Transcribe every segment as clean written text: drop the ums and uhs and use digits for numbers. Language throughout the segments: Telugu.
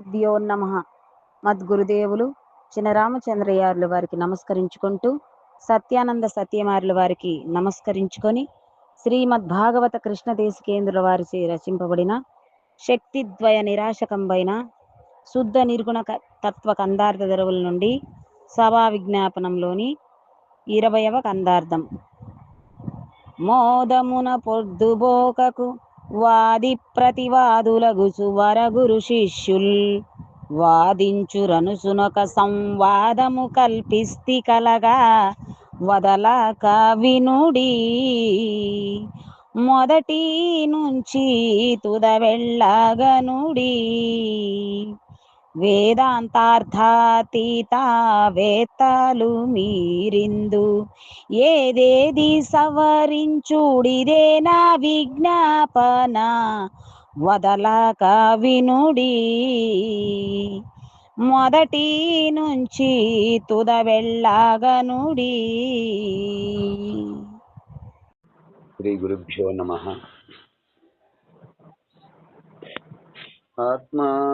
గురుభ్యోన్నమః. మద్గురుదేవులు చినరామచంద్రయార్ల వారికి నమస్కరించుకుంటూ, సత్యానంద సత్యమార్ల వారికి నమస్కరించుకొని, శ్రీమద్భాగవత కృష్ణదేశికేంద్రుల వారిచే రచింపబడిన శక్తిద్వయ నిరాశకంబైన శుద్ధ నిర్గుణ తత్వ కందార్థ ధరవుల నుండి సభా విజ్ఞాపనంలోని 20వ కందార్థం. మోదమున పొద్దుబోకకు వాది ప్రతివాదులగుచు వరగురు శిష్యుల్ వాదించురనుసునొక సంవాదము కల్పిస్తి కలగా వదలక వినుడి. మొదటి నుంచి తుద వెళ్ళగనుడి. వేదాంతార్థాతీత వేత్తలు మీరిందు ఏదేది సవరించుడిదే నా విజ్ఞాపన వదలక వినుడి. మొదటి నుంచి తుద వెళ్ళగనుడి. శ్రీ గురుభ్యో నమః. ఆత్మానాత్మరహితం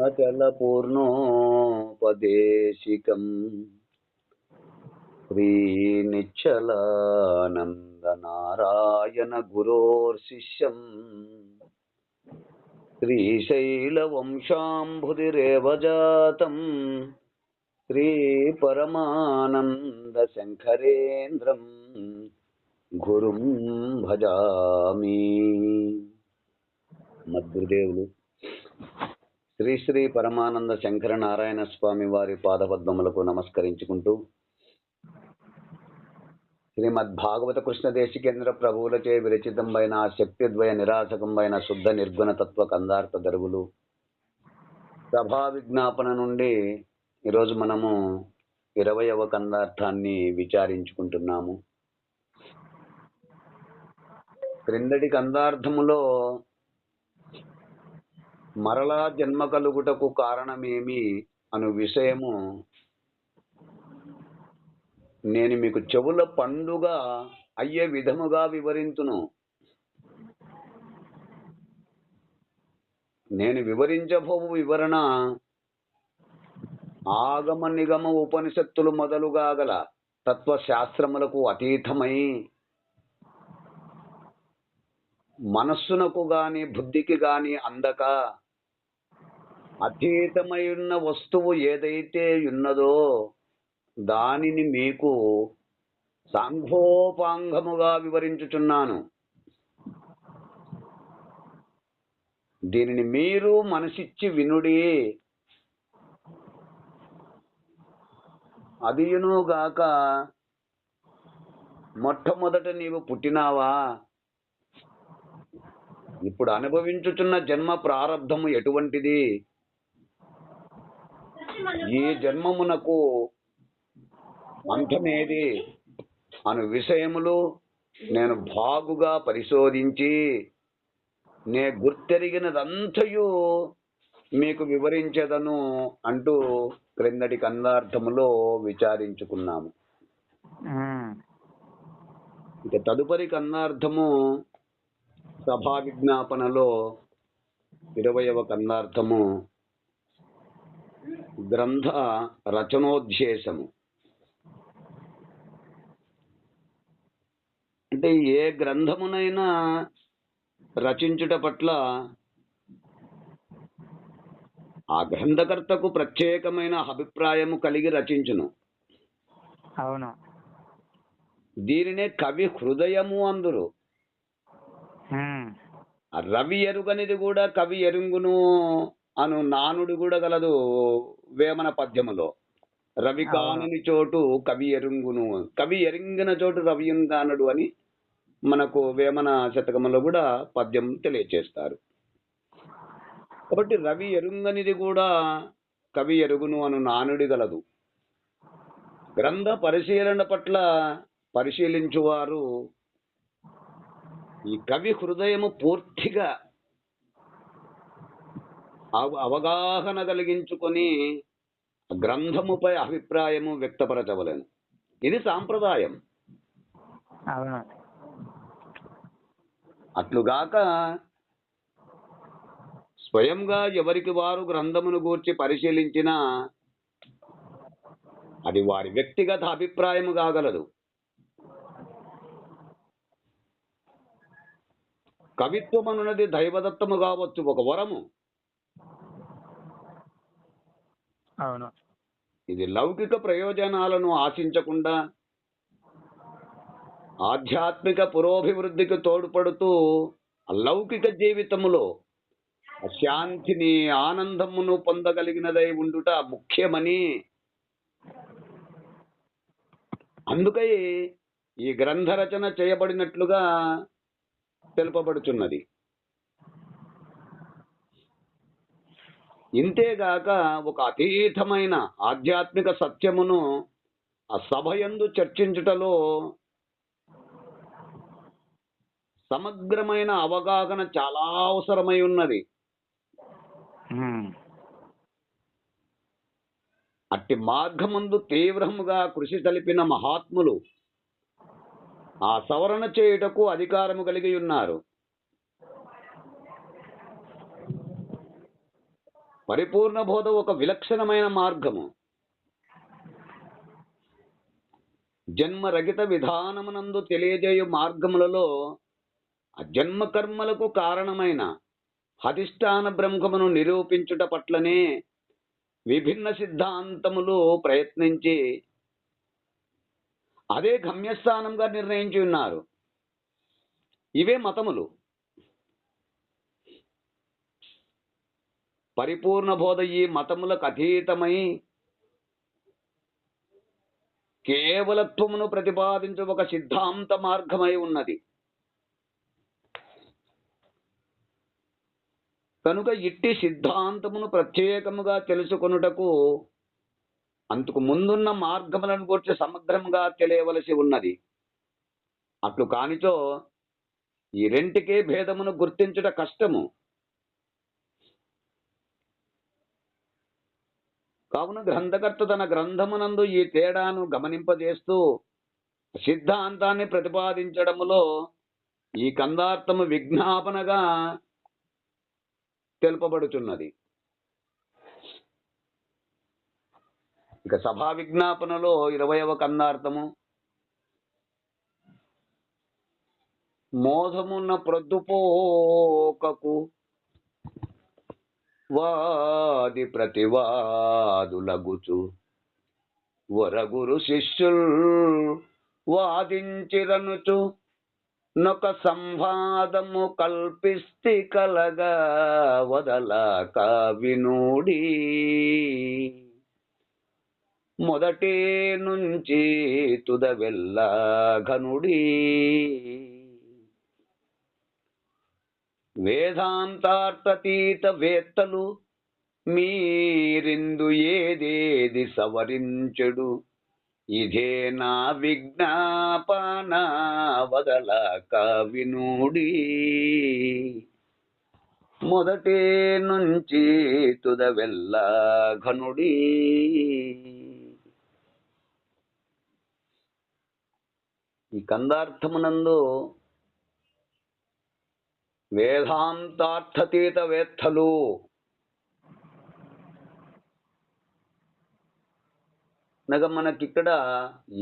అచల పూర్ణోపదేశికం శ్రీ నిశ్చలానంద నారాయణ గురోర్శిష్యం శ్రీశైల వంశాంభుతిరేవ జాతం శ్రీ పరమానంద శంకరేంద్రం గురుం భజామి. మద్గురుదేవులు శ్రీ శ్రీ పరమానంద శంకర నారాయణ స్వామి వారి పాదపద్మములకు నమస్కరించుకుంటూ, శ్రీమద్భాగవత కృష్ణదేశికేంద్ర ప్రభువులచే విరచితంబైన శక్తిద్వయ నిరాశకంబైన శుద్ధ నిర్గుణ తత్వ కందార్థ దరువులు సభా విజ్ఞాపన నుండి ఈరోజు మనము 20వ కందార్థాన్ని విచారించుకుంటున్నాము. క్రిందటి కందార్థములో మరలా జన్మ కలుగుటకు కారణమేమి అను విషయము నేను మీకు చెవుల పండుగ అయ్యే విధముగా వివరించును. నేను వివరించబోవు వివరణ ఆగమ నిగమ ఉపనిషత్తులు మొదలుగా గల తత్వశాస్త్రములకు అతీతమై మనస్సునకు గాని బుద్ధికి గాని అందక అతీతమై ఉన్న వస్తువు ఏదైతే ఉన్నదో దానిని మీకు సాంఘోపాంగముగా వివరించుచున్నాను. దీనిని మీరు మనసిచ్చి వినుడి. అదియునుగాక మొట్టమొదట నీవు పుట్టినావా, ఇప్పుడు అనుభవించుచున్న జన్మ ప్రారంధము ఎటువంటిది, ఈ జన్మమునకు అంతమేది అను విషయములు నేను బాగుగా పరిశోధించి నే గుర్తెరిగినదంతయు మీకు వివరించదను అంటూ క్రిందటి కందార్థములో విచారించుకున్నాము. ఇక తదుపరి కందార్థము సభా విజ్ఞాపనలో 20వ కందార్థము గ్రంథ రచనోద్దేశము. అంటే ఏ గ్రంథమునైనా రచించుట పట్ల ఆ గ్రంథకర్తకు ప్రత్యేకమైన అభిప్రాయము కలిగి రచించును. అవును. దీనినే కవి హృదయము అందురు. రవి ఎరుగనిది కూడా కవి ఎరుంగును అను నానుడు కూడా గలదు వేమన పద్యములో. రవి కానని చోటు కవి ఎరుంగును, కవి ఎరింగిన చోటు రవి కానడు అని మనకు వేమన శతకములో కూడా పద్యం తెలియచేస్తారు. కాబట్టి రవి ఎరుంగనిది కూడా కవి ఎరుగును అను నానుడి గలదు. గ్రంథ పరిశీలన పట్ల పరిశీలించువారు ఈ కవి హృదయము పూర్తిగా అవగాహన కలిగించుకొని గ్రంథముపై అభిప్రాయము వ్యక్తపరచవలెను. ఇది సాంప్రదాయం. అవును. అట్లుగాక స్వయంగా ఎవరికి వారు గ్రంథమును గూర్చి పరిశీలించినా అది వారి వ్యక్తిగత అభిప్రాయము కాగలదు. కవిత్వం అనున్నది దైవదత్తము కావచ్చు, ఒక వరము. అవును. ఇది లౌకిక ప్రయోజనాలను ఆశించకుండా ఆధ్యాత్మిక పురోభివృద్ధికి తోడ్పడుతూ లౌకిక జీవితములో శాంతిని, ఆనందమును పొందగలిగినదై ఉండుట ముఖ్యమని, అందుకై ఈ గ్రంథ రచన చేయబడినట్లుగా తెలుపబడుచున్నది. ఇంతేగాక ఒక అతీతమైన ఆధ్యాత్మిక సత్యమును ఆ సభయందు చర్చించుటలో సమగ్రమైన అవగాహన చాలా అవసరమై ఉన్నది. అట్టి మార్గమందు తీవ్రముగా కృషి తలిపిన మహాత్ములు ఆ సవరణ చేయుటకు అధికారము కలిగి ఉన్నారు. పరిపూర్ణ బోధ ఒక విలక్షణమైన మార్గము. జన్మరహిత విధానమునందు తెలియజేయు మార్గములలో ఆ జన్మ కర్మలకు కారణమైన అధిష్టాన బ్రహ్మమును నిరూపించుట పట్లనే విభిన్న సిద్ధాంతములు ప్రయత్నించి అదే గమ్యస్థానంగా నిర్ణయించి ఉన్నారు. ఇవే మతములు. పరిపూర్ణ బోధ ఈ మతములకు అతీతమై కేవలత్వమును ప్రతిపాదించు ఒక సిద్ధాంత మార్గమై ఉన్నది. కనుక ఇట్టి సిద్ధాంతమును ప్రత్యేకముగా తెలుసుకొనుటకు అంతకు ముందున్న మార్గములను గురించి సమగ్రముగా తెలియవలసి ఉన్నది. అట్లు కానిచో ఈ రెంటికే భేదమును గుర్తించుట కష్టము. కావున గ్రంథకర్త తన గ్రంథమునందు ఈ తేడాను గమనింపజేస్తూ సిద్ధాంతాన్ని ప్రతిపాదించడములో ఈ కందార్థము విజ్ఞాపనగా తెలుపబడుచున్నది. ఇక సభా విజ్ఞాపనలో 20వ కందార్థము మోధమున్న ప్రొద్దుపోకకు వాది ప్రతివాదులగుచు వరగురు శిష్యుల్ వాదించిరనుచు నొక సంవాదము కల్పిస్తి కలగా వదలక వినుడి మొదటి నుంచి తుద వెళ్ళగనుడి వేదాంతార్థతీత వేత్తలు మీరిందు ఏదేది సవరించెడు ఇదే నా విజ్ఞాపన వదలక వినుడి మొదటి నుంచి తుద వెళ్ళగనుడి. ఈ కందార్థమునందు వేదాంతార్థతీత వేత్తలు అనగా మనకిక్కడ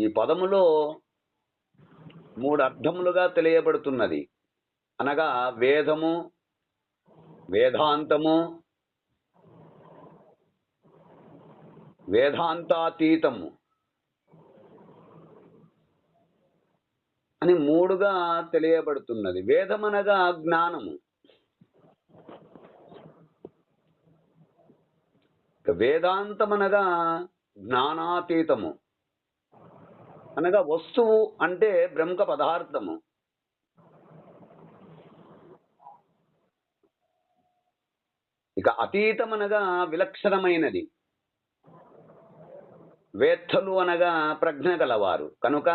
ఈ పదములో 3 అర్థములుగా తెలియబడుతున్నది. అనగా వేదము, వేదాంతము, వేదాంతాతీతము అని 3గా తెలియబడుతున్నది. వేదమనగా జ్ఞానము, వేదాంతమనగా జ్ఞానాతీతము అనగా వస్తువు అంటే బ్రహ్మ పదార్థము. ఇక అతీతమనగా విలక్షణమైనది. వేత్తలు అనగా ప్రజ్ఞ గలవారు. కనుక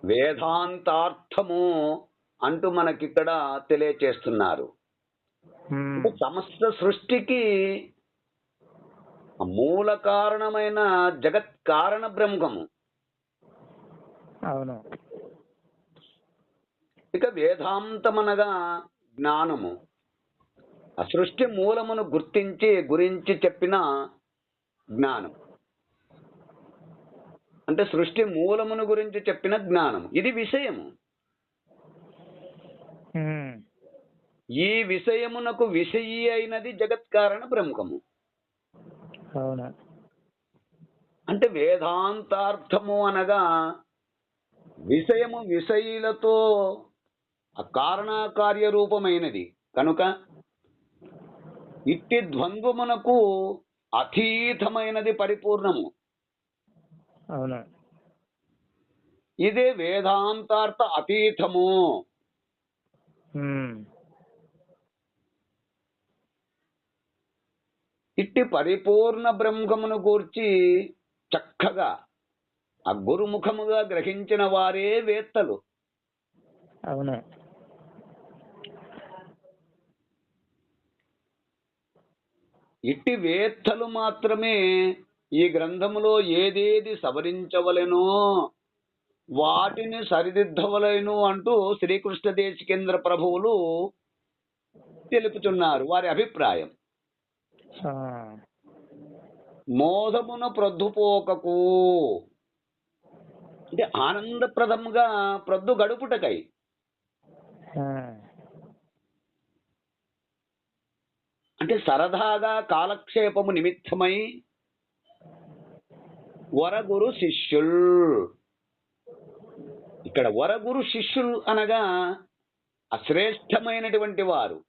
వేదాంతార్థము అంటూ మనకిక్కడ తెలియచేస్తున్నారు. సమస్త సృష్టికి మూల కారణమైన జగత్ కారణ బ్రహ్మము. అవును. ఇక వేదాంతమనగా జ్ఞానము. ఆ సృష్టి మూలమును గురించి చెప్పిన జ్ఞానం. అంటే సృష్టి మూలమును గురించి చెప్పిన జ్ఞానం. ఇది విషయము. ఉమ్. ఈ విషయమునకు విషయీ అయినది జగత్కారణ బ్రహ్మము. అవును. అంటే వేదాంతార్థము అనగా విషయము విషయులతో కారణకార్య రూపమైనది కనుక ఇట్టి ద్వంద్వమునకు అతీతమైనది పరిపూర్ణము. అవును. ఇదే వేదాంతార్థ అతీతము. ఉమ్. ఇట్టి పరిపూర్ణ బ్రహ్మమును గూర్చి చక్కగా ఆ గురుముఖముగా గ్రహించిన వారే వేత్తలు. అవును. ఇట్టి వేత్తలు మాత్రమే ఈ గ్రంథములో ఏదేది సవరించవలెనో వాటిని సరిదిద్దవలెను అంటూ శ్రీకృష్ణ దేశికేంద్ర ప్రభువులు తెలుపుతున్నారు వారి అభిప్రాయం. ఆ. మోదమున ప్రొద్దుపోకకు అంటే ఆనందప్రదముగా ప్రొద్దు గడుపుటకై. ఆ. అంటే సరదాగా కాలక్షేపము నిమిత్తమై వరగురు శిష్యుల్. ఇక్కడ వరగురు శిష్యులు అనగా అశ్రేష్టమైనటువంటి వారు.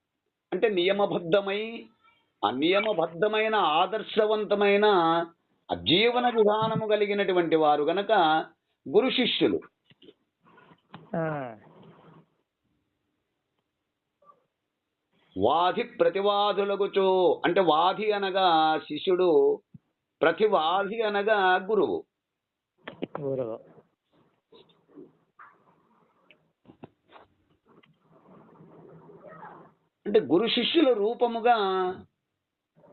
అంటే నియమబద్ధమైన ఆదర్శవంతమైన జీవన విధానము కలిగినటువంటి వారు గనక గురు శిష్యులు. ఆ. వాది ప్రతివాదులగుచు అంటే వాది అనగా శిష్యుడు, ప్రతివాది అనగా గురువు. గురువు. అంటే గురు శిష్యుల రూపముగా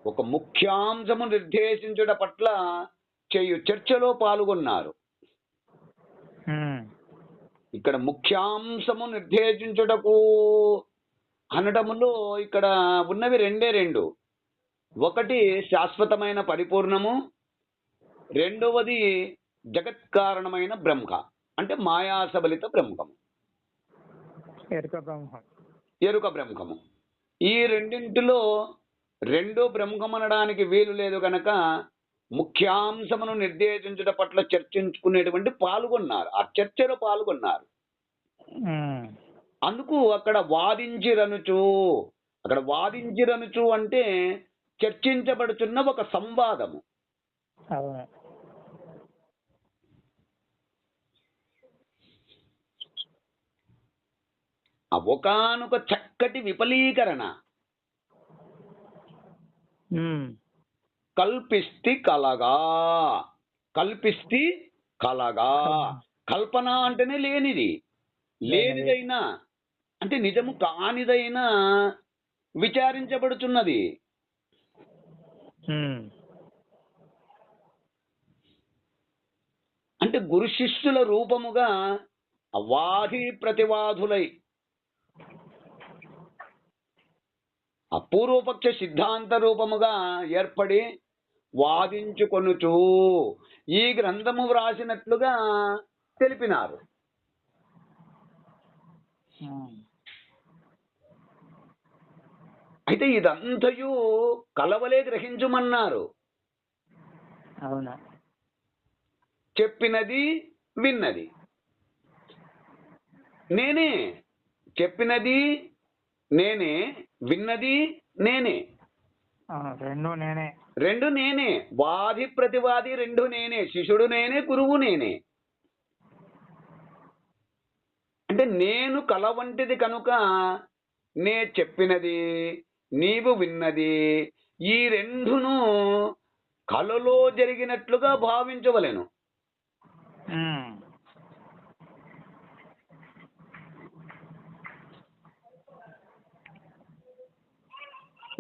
ఒక ముఖ్యాంశము నిర్దేశించుట పట్ల చేయు చర్చలో పాల్గొన్నారు. ఉమ్. ఇక్కడ ముఖ్యాంశము నిర్దేశించుటకు అనటములో ఇక్కడ ఉన్నవి రెండు. ఒకటి శాశ్వతమైన పరిపూర్ణము, రెండవది జగత్కారణమైన బ్రహ్మ అంటే మాయాసబలిత బ్రహ్మము, ఎరుక బ్రహ్మము. ఈ రెండింటిలో రెండో బ్రహ్మమనడానికి వీలు లేదు గనక ముఖ్యాంశమును నిర్దేశించుట పట్ల చర్చించుకునేటువంటి పాల్గొన్నారు, ఆ చర్చలో పాల్గొన్నారు. అందుకు అక్కడ వాదించిరనుచు అంటే చర్చించబడుతున్న ఒక సంవాదము. ఒకానొక చక్కటి విఫలీకరణ. కల్పిస్తి కలగా. కల్పన అంటేనే లేనిదైనా అంటే నిజము కానిదైనా విచారించబడుతున్నది. అంటే గురు శిష్యుల రూపముగా వాది ప్రతివాదులై అపూర్వపక్ష సిద్ధాంత రూపముగా ఏర్పడి వాదించుకొనుచు ఈ గ్రంథము వ్రాసినట్లుగా తెలిపినారు. అయితే ఇదంతయు కలవలే గ్రహించుమన్నారు. అవునా? చెప్పినది విన్నది నేనే, చెప్పినది నేనే, విన్నది నేనే, రెండు నేనే. వాది ప్రతివాది రెండు నేనే, శిష్యుడు నేనే, గురువు నేనే. అంటే నేను కల వంటిది కనుక నే చెప్పినది నీవు విన్నది ఈ రెండును కలలో జరిగినట్లుగా భావించవలెను.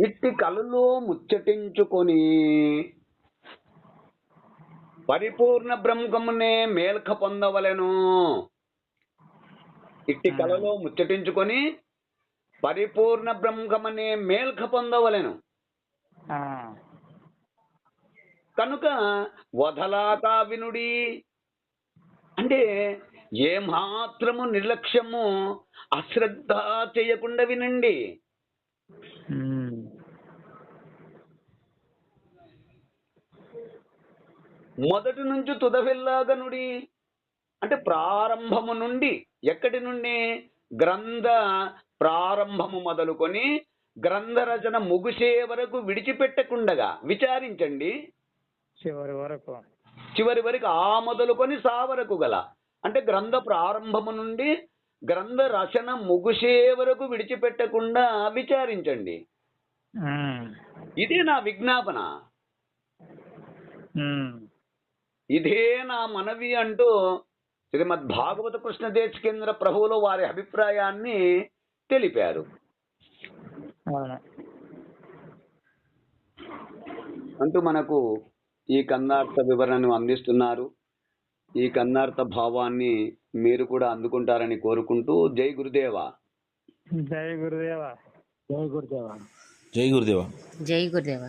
ఇట్టి కలలో ముచ్చటించుకొని పరిపూర్ణ బ్రహ్మమునే మేల్క పొందవలెను. ఇట్టి కలలో ముచ్చటించుకొని పరిపూర్ణ బ్రహ్మమనే మేల్క పొందవలెను. ఆ, కనుక వదలాక వినుడి అంటే ఏ మాత్రము నిర్లక్ష్యము అశ్రద్ధ చేయకుండా వినండి. ఉమ్, మొదటి నుంచి తుదవెల్లాగనుడి అంటే ప్రారంభము నుండి, ఎక్కడి నుండి? గ్రంథ ప్రారంభము మొదలుకొని గ్రంథ రచన ముగిసే వరకు విడిచిపెట్టకుండగా విచారించండి. చివరి వరకు. చివరి వరకు ఆ మొదలుకొని సా వరకు గల అంటే గ్రంథ ప్రారంభము నుండి గ్రంథ రచన ముగిసే వరకు విడిచిపెట్టకుండా విచారించండి. ఉమ్, ఇదే నా విజ్ఞాపన, ఉమ్, ఇదే నా మనవి అంటూ శ్రీమద్ భాగవత కృష్ణ దేశికేంద్ర ప్రభువులు వారి అభిప్రాయాన్ని తెలిపారు. అవును. అంటూ మనకు ఈ కన్నార్థ వివరణను అందిస్తున్నారు. ఈ కన్నార్థ భావాన్ని మీరు కూడా అందుకుంటారని కోరుకుంటూ జై గురుదేవా. జై గురుదేవా. జై గురుదేవ. జై గురుదేవ. జై గురుదేవ.